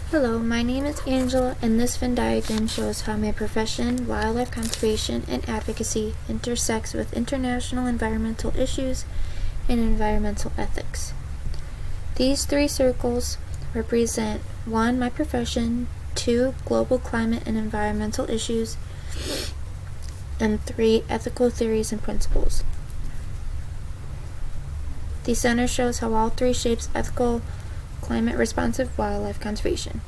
Hello, my name is Angela, and this Venn diagram shows how my profession, wildlife conservation, and advocacy intersects with international environmental issues and environmental ethics. These three circles represent 1. My profession, 2. Global climate and environmental issues, and 3. Ethical theories and principles. The center shows how all three shapes ethical climate-responsive wildlife conservation.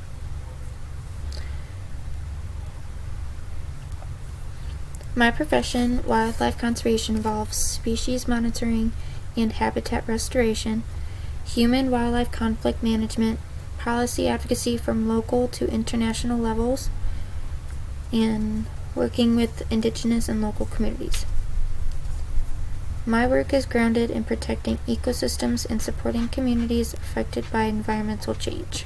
My profession, wildlife conservation, involves species monitoring and habitat restoration, human-wildlife conflict management, policy advocacy from local to international levels, and working with indigenous and local communities. My work is grounded in protecting ecosystems and supporting communities affected by environmental change.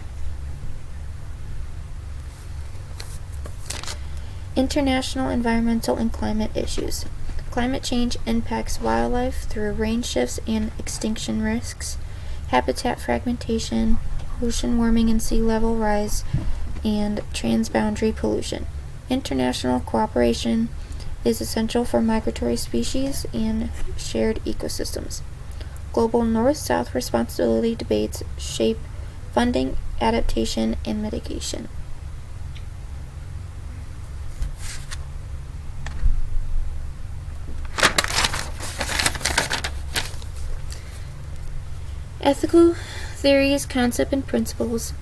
International environmental and climate issues. Climate change impacts wildlife through range shifts and extinction risks, habitat fragmentation, ocean warming and sea level rise, and transboundary pollution. International cooperation is essential for migratory species and shared ecosystems. Global north-south responsibility debates shape funding, adaptation, and mitigation. Ethical theories, concepts, and principles.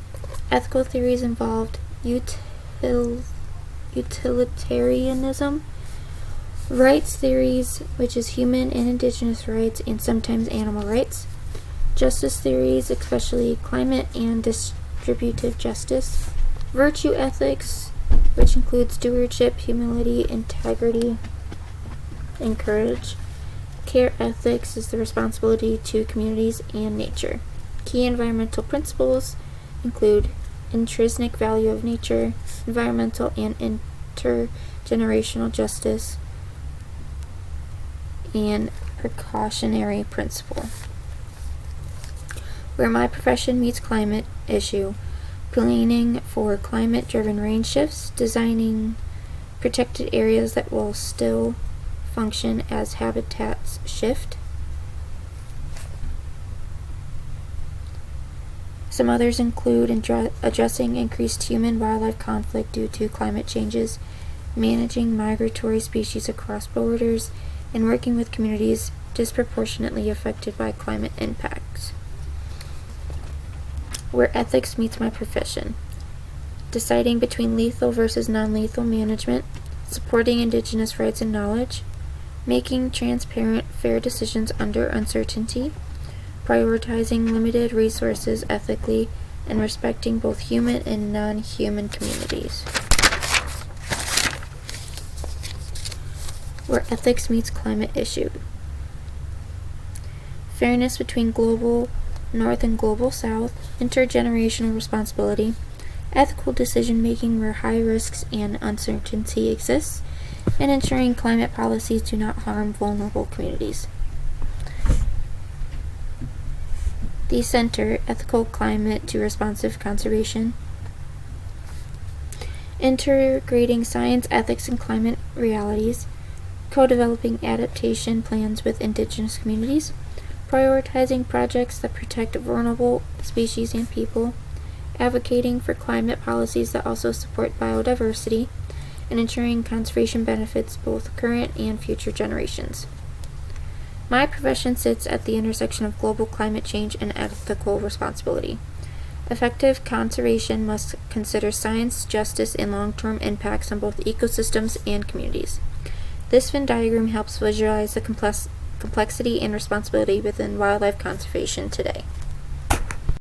Ethical theories involved utilitarianism, rights theories, which is human and indigenous rights and sometimes animal rights, justice theories, especially climate and distributive justice, virtue ethics, which includes stewardship, humility, integrity, and courage. Care ethics is the responsibility to communities and nature. Key environmental principles include intrinsic value of nature, environmental and intergenerational justice, and precautionary principle. Where my profession meets climate issue, planning for climate-driven range shifts, designing protected areas that will still function as habitats shift. Some others include addressing increased human-wildlife conflict due to climate changes, managing migratory species across borders, and working with communities disproportionately affected by climate impacts. Where ethics meets my profession, deciding between lethal versus non-lethal management, supporting indigenous rights and knowledge, making transparent, fair decisions under uncertainty, prioritizing limited resources ethically, and respecting both human and non-human communities. Where ethics meets climate issue. Fairness between global north and global south, intergenerational responsibility, ethical decision-making where high risks and uncertainty exists, and ensuring climate policies do not harm vulnerable communities. The center, ethical climate to responsive conservation, integrating science, ethics, and climate realities, co-developing adaptation plans with indigenous communities, prioritizing projects that protect vulnerable species and people, advocating for climate policies that also support biodiversity, and ensuring conservation benefits both current and future generations. My profession sits at the intersection of global climate change and ethical responsibility. Effective conservation must consider science, justice, and long-term impacts on both ecosystems and communities. This Venn diagram helps visualize the complexity and responsibility within wildlife conservation today.